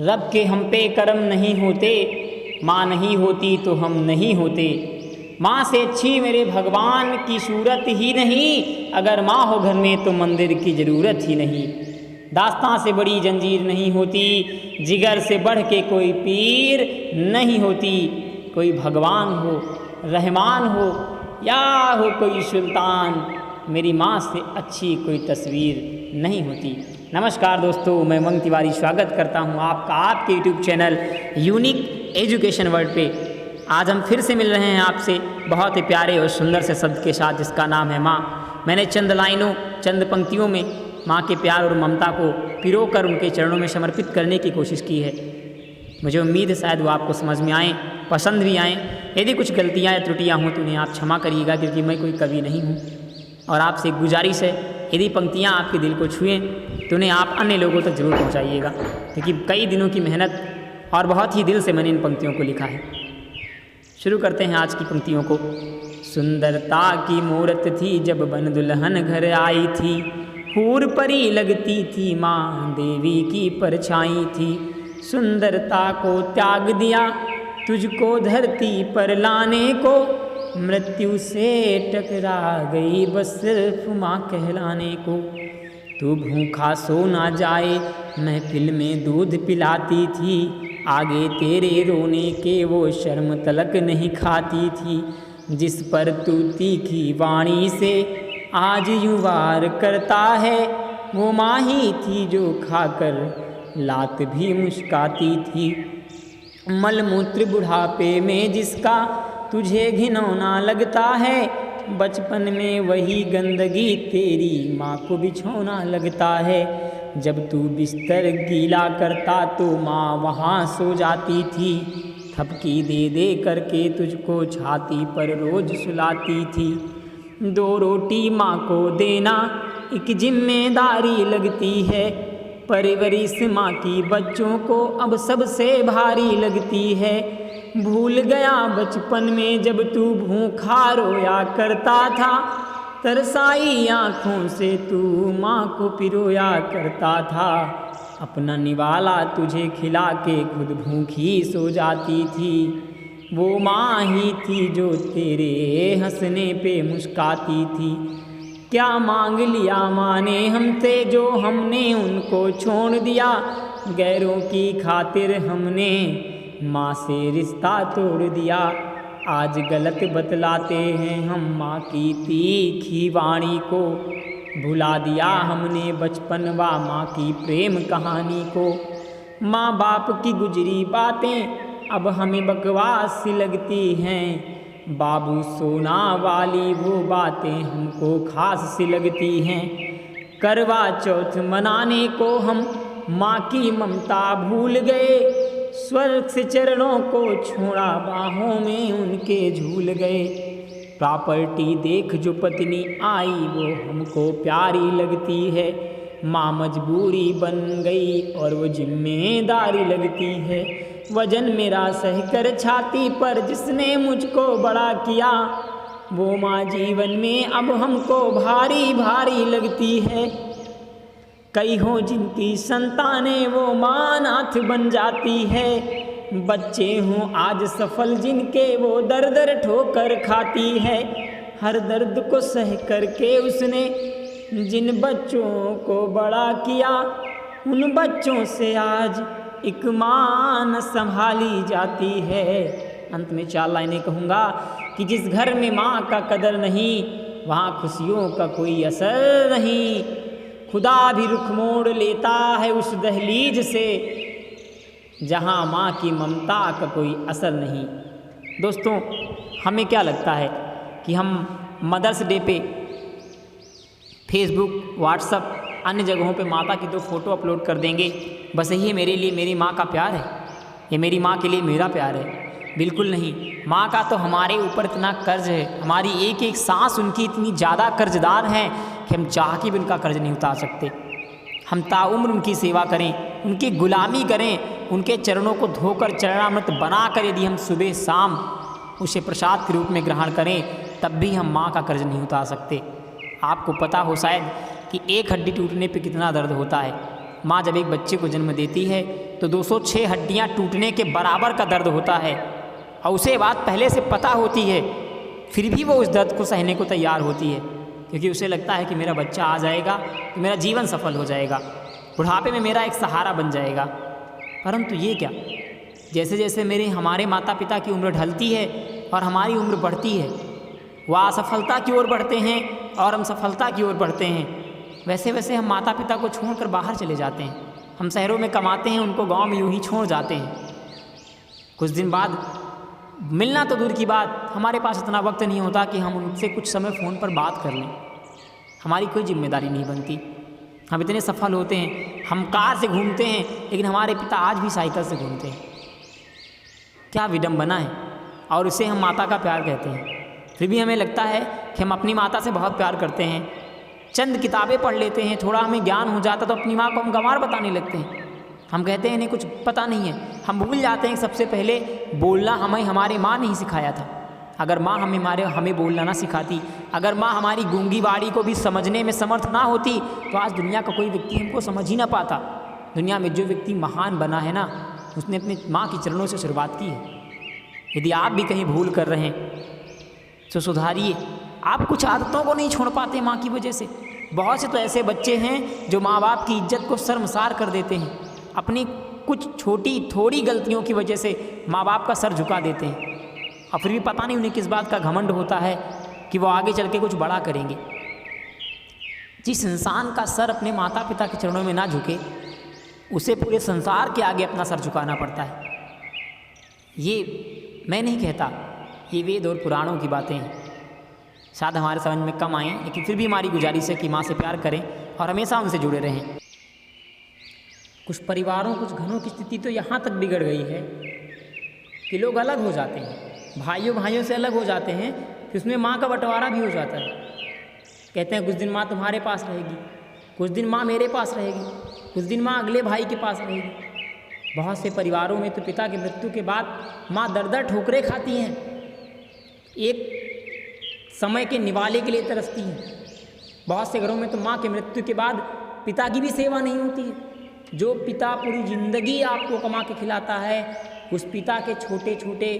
रब के हम पे करम नहीं होते, माँ नहीं होती तो हम नहीं होते। माँ से अच्छी मेरे भगवान की सूरत ही नहीं, अगर माँ हो घर में तो मंदिर की ज़रूरत ही नहीं। दास्तां से बड़ी जंजीर नहीं होती, जिगर से बढ़ के कोई पीर नहीं होती। कोई भगवान हो, रहमान हो या हो कोई सुल्तान, मेरी माँ से अच्छी कोई तस्वीर नहीं होती। नमस्कार दोस्तों, मैं उमंग तिवारी स्वागत करता हूँ आपका आपके YouTube channel unique education world पे। आज हम फिर से मिल रहे हैं आपसे बहुत ही प्यारे और सुंदर से शब्द के साथ, जिसका नाम है माँ। मैंने चंद लाइनों, चंद पंक्तियों में माँ के प्यार और ममता को पिरोकर उनके चरणों में समर्पित करने की कोशिश की है। मुझे उम्मीद है शायद वो आपको समझ में आएँ, पसंद भी आएँ। यदि कुछ गलतियाँ या त्रुटियाँ हों तो उन्हें आप क्षमा करिएगा, क्योंकि मैं कोई कवि नहीं हूँ। और आपसे गुजारिश है, यदि पंक्तियाँ आपके दिल को छुएँ तो उन्हें आप अन्य लोगों तक जरूर पहुँचाइएगा, क्योंकि कई दिनों की मेहनत और बहुत ही दिल से मैंने इन पंक्तियों को लिखा है। शुरू करते हैं आज की पंक्तियों को। सुंदरता की मूरत थी जब बन दुल्हन घर आई थी, हूर परी लगती थी माँ देवी की परछाई थी। सुंदरता को त्याग दिया तुझको धरती पर लाने को, मृत्यु से टकरा गई बस सिर्फ माँ कहलाने को। तू भूखा सो ना जाए महफिल में दूध पिलाती थी, आगे तेरे रोने के वो शर्म तलक नहीं खाती थी। जिस पर तू तीखी वाणी से आज यूं वार करता है, वो माँ ही थी जो खाकर लात भी मुस्काती थी। मलमूत्र बुढ़ापे में जिसका तुझे घिनौना लगता है, बचपन में वही गंदगी तेरी माँ को बिछौना लगता है। जब तू बिस्तर गीला करता तो माँ वहाँ सो जाती थी, थपकी दे दे करके तुझको छाती पर रोज सुलाती थी। 2 रोटी माँ को देना एक जिम्मेदारी लगती है, परवरिश माँ की बच्चों को अब सबसे भारी लगती है। भूल गया बचपन में जब तू भूखा रोया करता था, तरसाई आँखों से तू माँ को पिरोया करता था। अपना निवाला तुझे खिला के खुद भूखी सो जाती थी, वो माँ ही थी जो तेरे हंसने पे मुस्काती थी। क्या मांग लिया माँ ने हमसे जो हमने उनको छोड़ दिया, गैरों की खातिर हमने माँ से रिश्ता तोड़ दिया। आज गलत बतलाते हैं हम माँ की तीखी वाणी को, भुला दिया हमने बचपन व माँ की प्रेम कहानी को। माँ बाप की गुजरी बातें अब हमें बकवास सी लगती हैं, बाबू सोना वाली वो बातें हमको खास सी लगती हैं। करवा चौथ मनाने को हम माँ की ममता भूल गए, स्वर्ग से चरणों को छोड़ा बाहों में उनके झूल गए। प्रॉपर्टी देख जो पत्नी आई वो हमको प्यारी लगती है, माँ मजबूरी बन गई और वो जिम्मेदारी लगती है। वजन मेरा सहकर छाती पर जिसने मुझको बड़ा किया, वो माँ जीवन में अब हमको भारी भारी लगती है। कई हो जिनकी संतानें वो माँ नाथ बन जाती है, बच्चे हों आज सफल जिनके वो दर दर ठोकर खाती है। हर दर्द को सह करके उसने जिन बच्चों को बड़ा किया, उन बच्चों से आज एक माँ न संभाली जाती है। अंत में 4 लाइनें कहूँगा कि जिस घर में माँ का कदर नहीं, वहाँ खुशियों का कोई असर नहीं। खुदा भी रुख मोड़ लेता है उस दहलीज से, जहाँ माँ की ममता का कोई असर नहीं। दोस्तों, हमें क्या लगता है कि हम मदर्स डे पे फेसबुक, व्हाट्सएप, अन्य जगहों पे माता की 2 फोटो अपलोड कर देंगे, बस यही मेरे लिए मेरी माँ का प्यार है, ये मेरी माँ के लिए मेरा प्यार है? बिल्कुल नहीं। माँ का तो हमारे ऊपर इतना कर्ज है, हमारी एक एक सांस उनकी इतनी ज़्यादा कर्जदार हैं कि हम चाह के भी उनका कर्ज नहीं उतार सकते। हम ताउम्र उनकी सेवा करें, उनकी गुलामी करें, उनके चरणों को धोकर चरणामृत बनाकर यदि हम सुबह शाम उसे प्रसाद के रूप में ग्रहण करें, तब भी हम माँ का कर्ज नहीं उतार सकते। आपको पता हो शायद कि एक हड्डी टूटने पे कितना दर्द होता है। माँ जब एक बच्चे को जन्म देती है तो 206 हड्डियाँ टूटने के बराबर का दर्द होता है, और उसे बात पहले से पता होती है, फिर भी वो उस दर्द को सहने को तैयार होती है, क्योंकि उसे लगता है कि मेरा बच्चा आ जाएगा तो मेरा जीवन सफल हो जाएगा, बुढ़ापे में मेरा एक सहारा बन जाएगा। परंतु ये क्या, जैसे जैसे हमारे माता पिता की उम्र ढलती है और हमारी उम्र बढ़ती है, वह असफलता की ओर बढ़ते हैं और हम सफलता की ओर बढ़ते हैं, वैसे वैसे हम माता पिता को छोड़कर बाहर चले जाते हैं। हम शहरों में कमाते हैं, उनको गांव में यूं ही छोड़ जाते हैं। कुछ दिन बाद मिलना तो दूर की बात, हमारे पास इतना वक्त नहीं होता कि हम उनसे कुछ समय फ़ोन पर बात कर लें। हमारी कोई जिम्मेदारी नहीं बनती। हम इतने सफल होते हैं, हम कार से घूमते हैं, लेकिन हमारे पिता आज भी साइकिल से घूमते हैं। क्या विडंबना है, और उसे हम माता का प्यार कहते हैं। फिर भी हमें लगता है कि हम अपनी माता से बहुत प्यार करते हैं। चंद किताबें पढ़ लेते हैं, थोड़ा हमें ज्ञान हो जाता तो अपनी माँ को हम गंवार बताने लगते हैं। हम कहते हैं इन्हें कुछ पता नहीं है। हम भूल जाते हैं कि सबसे पहले बोलना हमें हमारी माँ ने ही सिखाया था। अगर माँ हमें बोलना ना सिखाती, अगर माँ हमारी गूंगी बाड़ी को भी समझने में समर्थ ना होती, तो आज दुनिया का कोई व्यक्ति हमको समझ ही ना पाता। दुनिया में जो व्यक्ति महान बना है ना, उसने अपनी माँ के चरणों से शुरुआत की है। यदि आप भी कहीं भूल कर रहे हैं तो सुधारिए। आप कुछ आदतों को नहीं छोड़ पाते माँ की वजह से। बहुत से तो ऐसे बच्चे हैं जो माँ बाप की इज्जत को शर्मसार कर देते हैं, अपनी कुछ छोटी थोड़ी गलतियों की वजह से माँ बाप का सर झुका देते हैं, और फिर भी पता नहीं उन्हें किस बात का घमंड होता है कि वो आगे चल के कुछ बड़ा करेंगे। जिस इंसान का सर अपने माता पिता के चरणों में ना झुके, उसे पूरे संसार के आगे अपना सर झुकाना पड़ता है। ये मैं नहीं कहता, ये वेद और पुराणों की बातें हैं। शायद हमारे समझ में कम आएँ, लेकिन फिर भी हमारी गुजारिश है कि माँ से प्यार करें और हमेशा उनसे जुड़े रहें। कुछ परिवारों, कुछ घरों की स्थिति तो यहाँ तक बिगड़ गई है कि लोग अलग हो जाते हैं, भाइयों से अलग हो जाते हैं, फिर उसमें माँ का बंटवारा भी हो जाता है। कहते हैं कुछ दिन माँ तुम्हारे पास रहेगी, कुछ दिन माँ मेरे पास रहेगी, कुछ दिन माँ अगले भाई के पास रहेगी। बहुत से परिवारों में तो पिता की मृत्यु के बाद माँ दर ठोकरें खाती हैं, एक समय के निवाले के लिए तरसती हैं। बहुत से घरों में तो माँ की मृत्यु के बाद पिता की भी सेवा नहीं होती है। जो पिता पूरी ज़िंदगी आपको कमा के खिलाता है, उस पिता के छोटे छोटे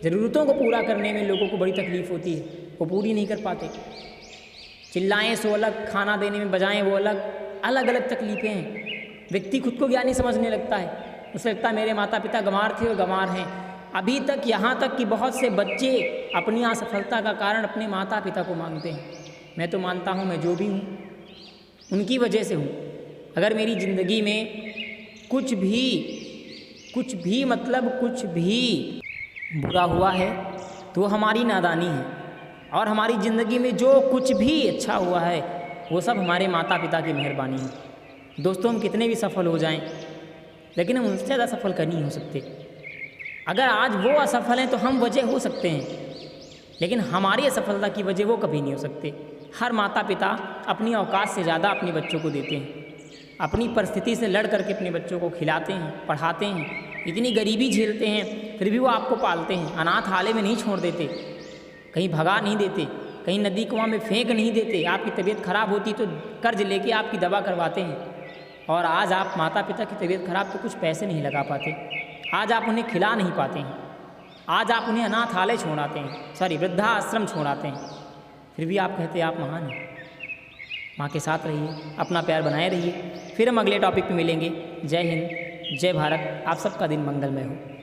ज़रूरतों को पूरा करने में लोगों को बड़ी तकलीफ़ होती है, वो पूरी नहीं कर पाते। चिल्लाएं सो अलग, खाना देने में बजाएं वो अलग, अलग अलग तकलीफ़ें हैं। व्यक्ति खुद को ज्ञानी समझने लगता है, उसे लगता है मेरे माता पिता गंवार थे और गंवार हैं। अभी तक यहाँ तक कि बहुत से बच्चे अपनी असफलता का कारण अपने माता पिता को मांगते हैं। मैं तो मानता हूँ मैं जो भी हूँ उनकी वजह से हूँ। अगर मेरी ज़िंदगी में कुछ भी मतलब कुछ भी बुरा हुआ है तो हमारी नादानी है, और हमारी ज़िंदगी में जो कुछ भी अच्छा हुआ है वो सब हमारे माता पिता की मेहरबानी है। दोस्तों, हम कितने भी सफल हो जाएं, लेकिन हम उनसे ज़्यादा सफल कर नहीं हो सकते। अगर आज वो असफल हैं तो हम वजह हो सकते हैं, लेकिन हमारी असफलता की वजह वो कभी नहीं हो सकते। हर माता पिता अपनी औकात से ज़्यादा अपने बच्चों को देते हैं, अपनी परिस्थिति से लड़ करके अपने बच्चों को खिलाते हैं, पढ़ाते हैं, इतनी गरीबी झेलते हैं, फिर भी वो आपको पालते हैं। अनाथालय में नहीं छोड़ देते, कहीं भगा नहीं देते, कहीं नदी कुआं में फेंक नहीं देते। आपकी तबीयत खराब होती तो कर्ज लेके आपकी दवा करवाते हैं। और आज आप माता पिता की तबीयत खराब तो कुछ पैसे नहीं लगा पाते, आज आप उन्हें खिला नहीं पाते हैं, आज आप उन्हें अनाथालय छोड़ाते हैं, वृद्धाश्रम छोड़ाते हैं, फिर भी आप कहते हैं आप महान हैं। माँ के साथ रहिए, अपना प्यार बनाए रहिए। फिर हम अगले टॉपिक पे मिलेंगे। जय हिंद, जय भारत। आप सबका दिन मंगलमय हो।